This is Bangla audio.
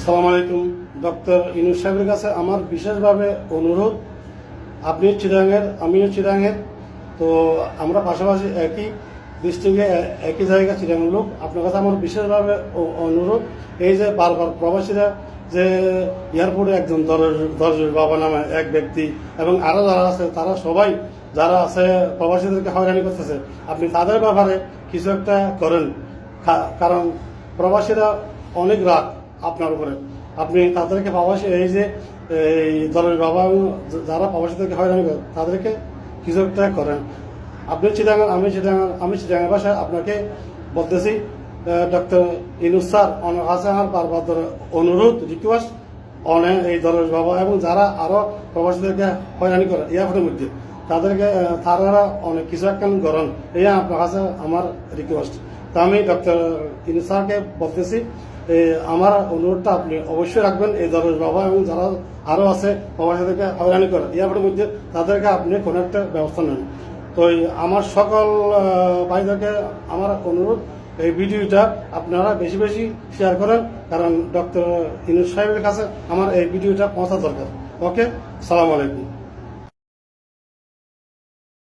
সালাম আলাইকুম। ডক্টর ইউনূস সাহেবের কাছে আমার বিশেষভাবে অনুরোধ, আপনি চিরাঙের, আমিও চিরাঙের, তো আমরা পাশাপাশি একই ডিস্ট্রিক্টে একই জায়গা চিরাঙের লোক। আপনার কাছে আমার বিশেষভাবে অনুরোধ, এই যে বারবার প্রবাসীরা যে এয়ারপোর্টে একজন দরজের বাবা নামে এক ব্যক্তি এবং আরও যারা আছে তারা সবাই যারা আছে প্রবাসীদেরকে হয়রানি করতেছে, আপনি তাদের ব্যাপারে কিছু একটা করেন। কারণ প্রবাসীরা অনেক রাগ আপনার উপরে। আপনি তাদেরকে প্রবাসী এই যে এই দলের বাবা যারা প্রবাসীদেরকে হয়রানি করে তাদেরকে কিছু একটা করেন। আপনি চিটাগাং, আমি চিটাগাং ভাষায় আপনাকে বলতেছি, ডক্টর ইউনূস স্যার অনেক আছে আমার বারবার ধরে অনুরোধ রিকোয়েস্ট, অনেক এই দলের বাবা এবং যারা আরও প্রবাসীদেরকে হয়রানি করে এয়ারপোর্টের মধ্যে তাদেরকে তারা অনেক কিছু একটা করেন, এই আপনার কাছে আমার রিকোয়েস্ট। তা আমি ডক্টর ইউনূস স্যারকে বলতেছি, আমার অনুরোধটা আপনি অবশ্যই রাখবেন, এই দলের বাবা এবং যারা আরও আছে প্রবাসীদেরকে হয়রানি করে এয়ারপোর্টের মধ্যে তাদেরকে আপনি কোনো একটা ব্যবস্থা নেন। তো আমার সকল ভাইদেরকে আমার অনুরোধ, এই ভিডিওটা আপনারা বেশি বেশি শেয়ার করেন, কারণ ডক্টর ইউনূস সাহেবের কাছে আমার এই ভিডিওটা পৌঁছা দরকার। ওকে, সালাম আলাইকুম।